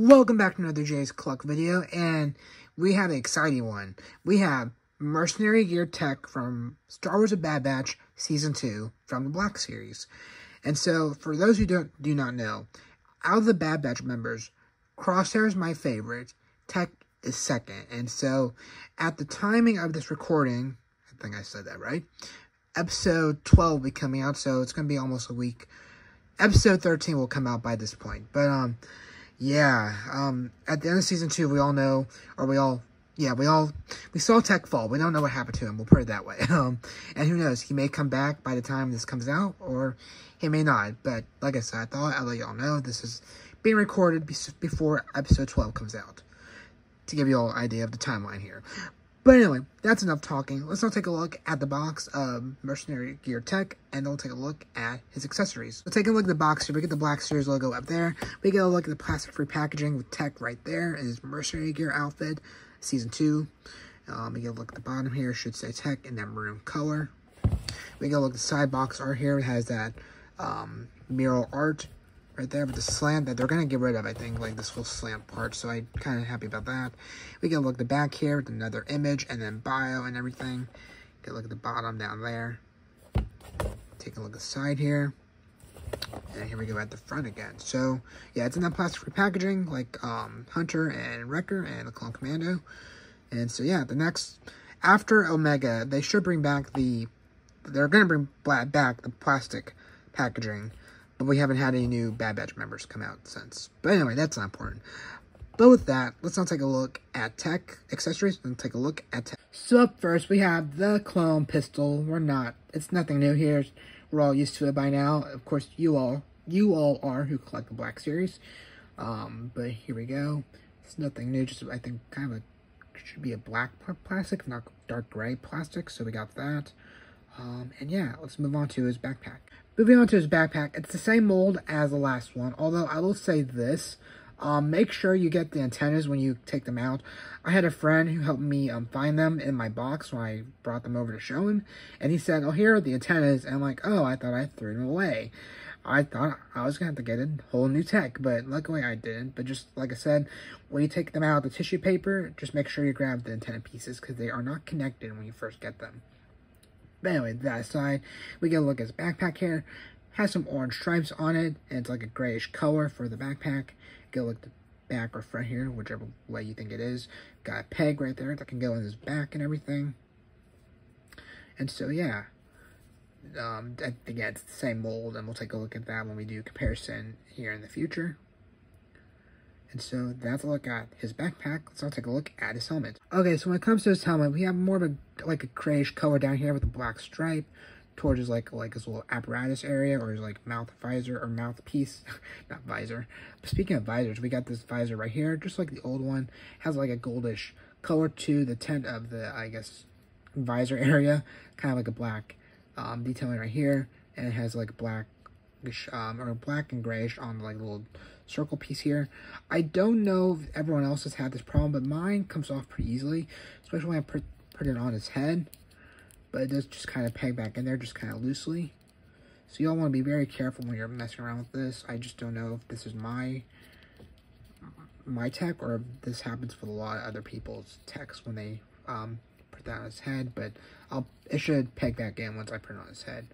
Welcome back to another Jay's Cluck video, and we have an exciting one. We have Mercenary Gear Tech from Star Wars: The Bad Batch Season 2 from the Black Series. And so, for those who do not know, out of the Bad Batch members, Crosshair is my favorite, Tech is second. And so, at the timing of this recording, I think I said that right, episode 12 will be coming out, so it's going to be almost a week. Episode 13 will come out by this point. But, yeah, at the end of Season 2, we all know, or we saw Tech fall. We don't know what happened to him, we'll put it that way. And who knows, he may come back by the time this comes out, or he may not. But, like I said, I thought I'd let y'all know this is being recorded before episode 12 comes out, to give you all an idea of the timeline here. But anyway, that's enough talking. Let's now take a look at the box of Mercenary Gear Tech, and then we'll take a look at his accessories. So taking a look at the box here, we get the Black Series logo up there. We get a look at the plastic-free packaging with Tech right there, and his Mercenary Gear outfit, Season 2. We get a look at the bottom here, should say Tech in that maroon color. We get a look at the side box art here. It has that mural art right there with the slant that they're going to get rid of, I think, like this whole slant part, so I'm kind of happy about that. We get a look at the back here with another image, and then bio and everything. Get a look at the bottom down there. Take a look at the side here. And here we go at the front again. So, yeah, it's in that plastic-free packaging, like Hunter and Wrecker and the Clone Commando. And so, yeah, after Omega, they should bring back they're going to bring back the plastic packaging. But we haven't had any new Bad Batch members come out since. But anyway, that's not important. But with that, let's now take a look at Tech accessories and take a look at Tech. So up first, we have the clone pistol. It's nothing new here. We're all used to it by now. Of course, you all are who collect the Black Series. But here we go. It's nothing new. Just I think kind of should be a black plastic, not dark gray plastic. So we got that. And yeah, let's move on to his backpack. Moving on to his backpack, it's the same mold as the last one, although I will say this, make sure you get the antennas when you take them out. I had a friend who helped me find them in my box when I brought them over to show him, and he said, oh, here are the antennas, and I'm like, oh, I thought I threw them away. I thought I was going to have to get a whole new Tech, but luckily I didn't. But just like I said, when you take them out of the tissue paper, just make sure you grab the antenna pieces, because they are not connected when you first get them. But anyway, that aside, we get a look at his backpack here. Has some orange stripes on it, and it's like a grayish color for the backpack. Get a look at the back or front here, whichever way you think it is. Got a peg right there that can go in his back and everything. And so, yeah. Again, it's the same mold, and we'll take a look at that when we do a comparison here in the future. And so that's a look at his backpack. Let's now take a look at his helmet. Okay, so when it comes to his helmet, we have more of a grayish color down here with a black stripe towards his like his little apparatus area, or his like mouth visor or mouthpiece, not visor. But speaking of visors, we got this visor right here, just like the old one. Has like a goldish color to the tint of the, I guess, visor area, kind of like a black detailing right here, and it has like black or black and grayish on the like little circle piece here. I don't know if everyone else has had this problem, but mine comes off pretty easily, especially when I put it on his head. But it does just kind of peg back in there, just kind of loosely. So y'all want to be very careful when you're messing around with this. I just don't know if this is my Tech, or if this happens with a lot of other people's Techs when they put that on his head. But it should peg back in once I put it on his head.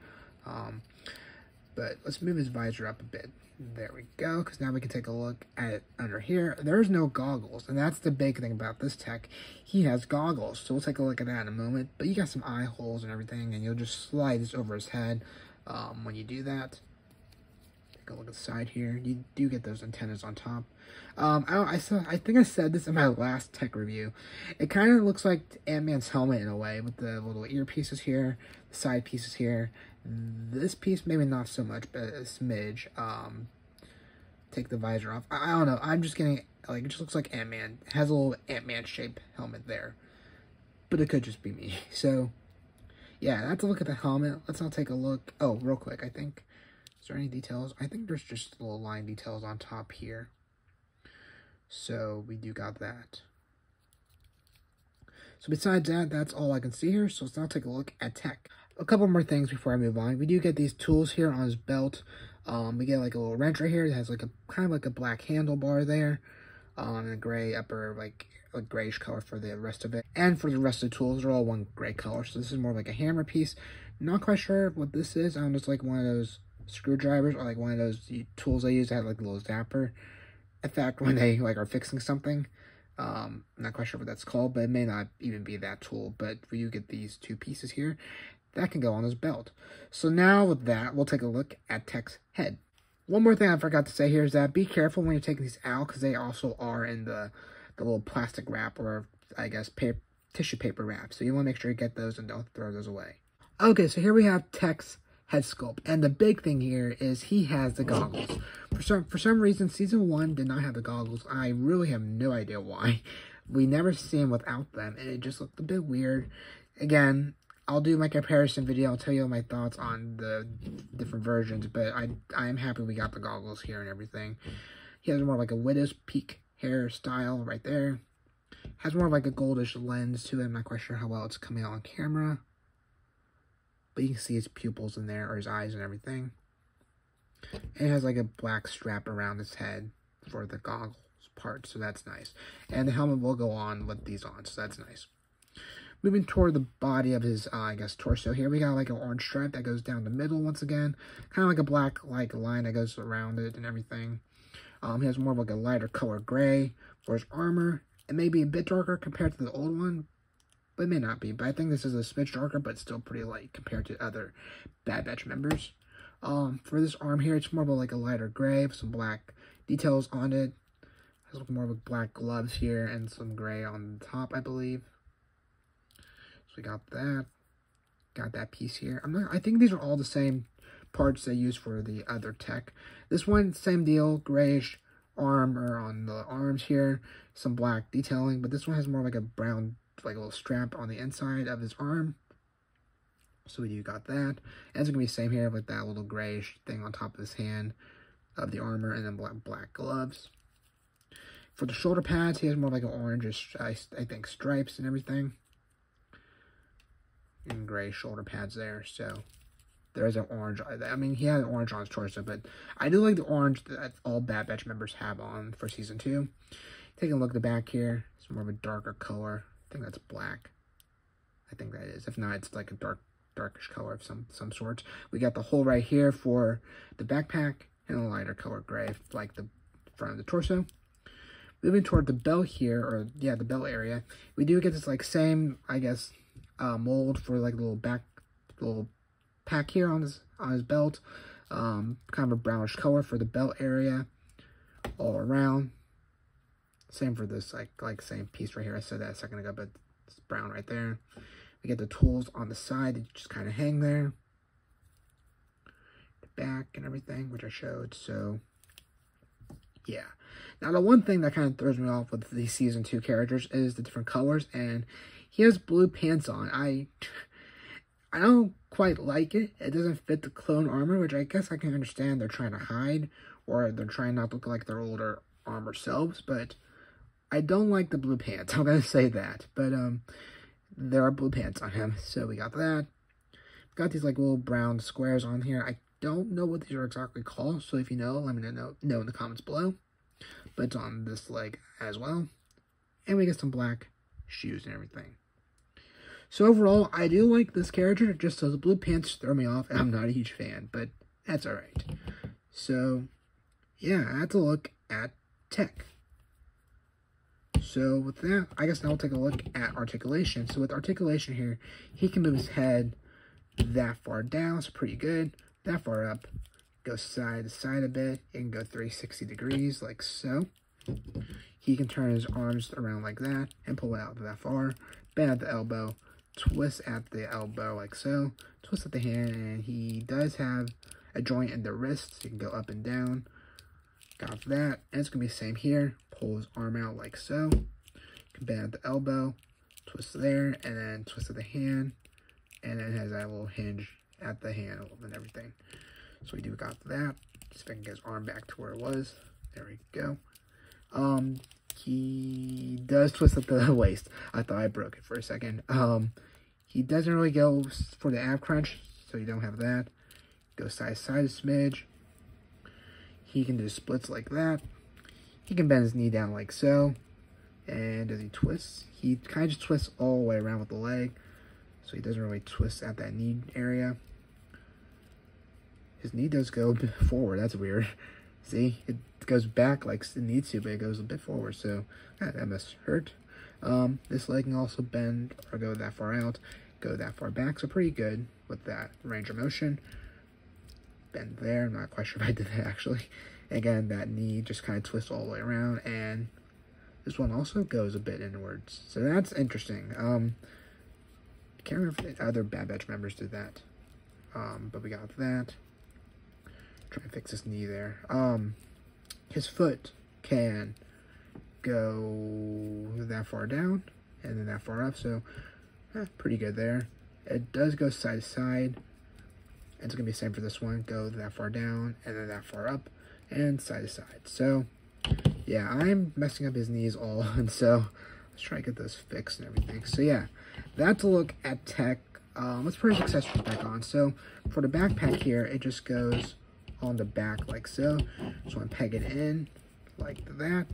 But let's move his visor up a bit. There we go, because now we can take a look at it under here. There's no goggles, and that's the big thing about this Tech. He has goggles, so we'll take a look at that in a moment. But you got some eye holes and everything, and you'll just slide this over his head when you do that. Take a look at the side here. You do get those antennas on top. I think I said this in my last Tech review. It kind of looks like Ant-Man's helmet in a way, with the little earpieces here, the side pieces here. This piece, maybe not so much, but a smidge. Take the visor off. I don't know. I'm just getting, like, it just looks like Ant-Man. It has a little Ant-Man shaped helmet there. But it could just be me. So, yeah, that's a look at the helmet. Let's now take a look. Oh, real quick, I think. Is there any details? I think there's just little line details on top here. So, we do got that. So besides that, that's all I can see here. So let's now take a look at Tech. A couple more things before I move on. We do get these tools here on his belt. We get like a little wrench right here. It has like a kind of like a black handlebar there. and a gray upper, like a grayish color for the rest of it. And for the rest of the tools, they're all one gray color. So this is more like a hammer piece. Not quite sure what this is. I don't know, it's like one of those screwdrivers or like one of those tools they use that have like a little zapper effect when they like are fixing something. I'm not quite sure what that's called, but it may not even be that tool. But for you get these two pieces here, that can go on his belt. So now with that, we'll take a look at Tech's head. One more thing I forgot to say here is that be careful when you're taking these out, because they also are in the little plastic wrap, or I guess tissue paper wrap. So you want to make sure you get those and don't throw those away. Okay, so here we have Tech's head sculpt, and the big thing here is he has the goggles. For some reason, season 1 did not have the goggles. I really have no idea why. We never see him without them, and it just looked a bit weird. Again, I'll do my comparison video. I'll tell you my thoughts on the different versions, but I am happy we got the goggles here and everything. He has more like a widow's peak hairstyle right there. Has more of like a goldish lens to it. I'm not quite sure how well it's coming out on camera, but you can see his pupils in there, or his eyes and everything. And it has like a black strap around his head for the goggles part, so that's nice. And the helmet will go on with these on, so that's nice. Moving toward the body of his, I guess, torso here, we got like an orange stripe that goes down the middle once again. Kind of like a black like line that goes around it and everything. He has more of like a lighter color gray for his armor. It may be a bit darker compared to the old one, but it may not be. But I think this is a smidge darker, but still pretty light compared to other Bad Batch members. For this arm here, it's more of like a lighter gray with some black details on it. Has more of a black gloves here and some gray on the top, I believe. So we got that. Got that piece here. I think these are all the same parts they use for the other Tech. This one, same deal, grayish armor on the arms here, some black detailing, but this one has more like a brown, like a little strap on the inside of his arm. So we do got that. And it's gonna be the same here with that little grayish thing on top of his hand of the armor, and then black gloves. For the shoulder pads, he has more like an orange, I think, stripes and everything. And gray shoulder pads there, so there is an orange. I mean, he had an orange on his torso, but I do like the orange that all Bad Batch members have on for Season 2. Taking a look at the back here, it's more of a darker color. I think that's black. I think that is. If not, it's like a darkish color of some sort. We got the hole right here for the backpack, and a lighter color gray, like the front of the torso. Moving toward the belt here, or yeah, the belt area, we do get this like same, I guess, mold for like little pack here on his belt. Kind of a brownish color for the belt area all around. Same for this like same piece right here. I said that a second ago, but it's brown right there. We get the tools on the side that just kind of hang there. The back and everything, which I showed. So yeah. Now the one thing that kind of throws me off with these Season 2 characters is the different colors, and he has blue pants on. I don't quite like it. It doesn't fit the clone armor, which I guess I can understand they're trying to hide, or they're trying not to look like their older armor selves, but I don't like the blue pants. I'm going to say that. But there are blue pants on him, so we got that. Got these like little brown squares on here. I don't know what these are exactly called, so if you know, let me know in the comments below. But it's on this leg as well. And we get some black shoes and everything. So overall, I do like this character, just those blue pants throw me off, and I'm not a huge fan, but that's alright. So, yeah, that's a look at Tech. So with that, I guess now we'll take a look at articulation. So with articulation here, he can move his head that far down, so pretty good. That far up, go side to side a bit, it can go 360 degrees like so. He can turn his arms around like that and pull it out that far. Bend at the elbow, twist at the elbow like so, twist at the hand, and he does have a joint in the wrist, so you can go up and down. Got that, and it's going to be the same here. Pull his arm out like so. You can bend at the elbow, twist there, and then twist at the hand, and then it has that little hinge at the hand and everything. So we do got that. See if I can get his arm back to where it was. There we go. He does twist at the waist. I thought I broke it for a second. He doesn't really go for the ab crunch, so you don't have that. Go side to side a smidge. He can do splits like that. he can bend his knee down like so. And does he twist? He kind of just twists all the way around with the leg. So he doesn't really twist at that knee area. His knee does go a bit forward. That's weird. See? It goes back like it needs to, but it goes a bit forward. So that must hurt. This leg can also bend or go that far out, go that far back. So pretty good with that range of motion. Bend there. I'm not quite sure if I did that actually. Again, that knee just kind of twists all the way around, and this one also goes a bit inwards. So that's interesting. I can't remember if the other Bad Batch members did that. But we got that. Try and fix his knee there. His foot can go that far down and then that far up. So pretty good there. It does go side to side. It's going to be the same for this one. Go that far down and then that far up and side to side. So yeah, I'm messing up his knees all, and so let's try to get those fixed and everything. So yeah, that's a look at tech. Let's put his accessories back on. So for the backpack here, it just goes on the back like so. So I peg it in like that.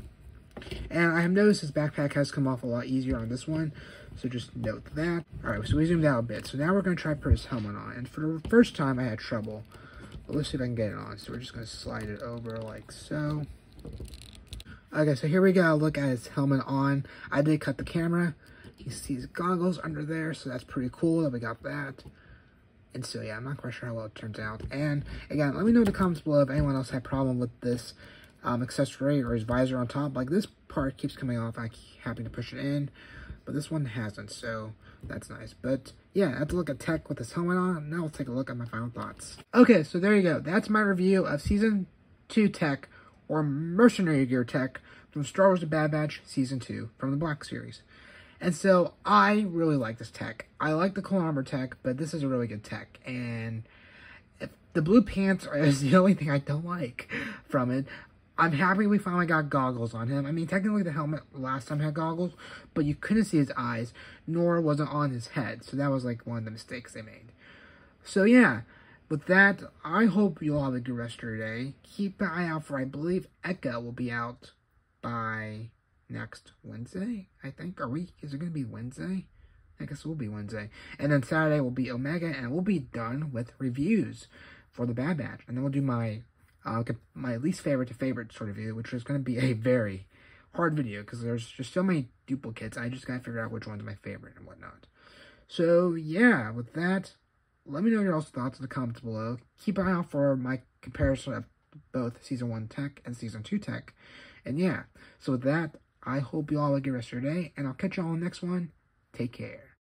And I have noticed his backpack has come off a lot easier on this one, so just note that. Alright, so we zoomed out a bit. So now we're going to try to put his helmet on. And for the first time, I had trouble. But let's see if I can get it on. So we're just going to slide it over like so. Okay, so here we go. Look at his helmet on. I did cut the camera. You see his goggles under there, so that's pretty cool that we got that. And so, yeah, I'm not quite sure how well it turns out. And, again, let me know in the comments below if anyone else had a problem with this accessory or his visor on top. Like, this part keeps coming off. I'm happy to push it in, but this one hasn't, so that's nice. But, yeah, I have to look at tech with this helmet on. Now let's take a look at my final thoughts. Okay, so there you go. That's my review of Season 2 tech, or Mercenary Gear Tech, from Star Wars The Bad Batch Season 2 from the Black Series. And so, I really like this tech. I like the Clone Armor tech, but this is a really good tech. And if the blue pants is the only thing I don't like from it. I'm happy we finally got goggles on him. I mean, technically the helmet last time had goggles, but you couldn't see his eyes, nor was it on his head. So that was like one of the mistakes they made. So yeah, with that, I hope you all have a good rest of your day. Keep an eye out for, I believe, Echo will be out by next Wednesday, I think. Is it going to be Wednesday? I guess it will be Wednesday. And then Saturday will be Omega, and we'll be done with reviews for the Bad Batch. And then we'll do my least favorite to favorite sort of video, which is going to be a very hard video because there's just so many duplicates. I just got to figure out which one's my favorite and whatnot. So yeah, with that, let me know your thoughts in the comments below. Keep an eye out for my comparison of both Season 1 tech and Season 2 tech. And yeah, so with that, I hope you all have a good rest of your day, and I'll catch you all in the next one. Take care.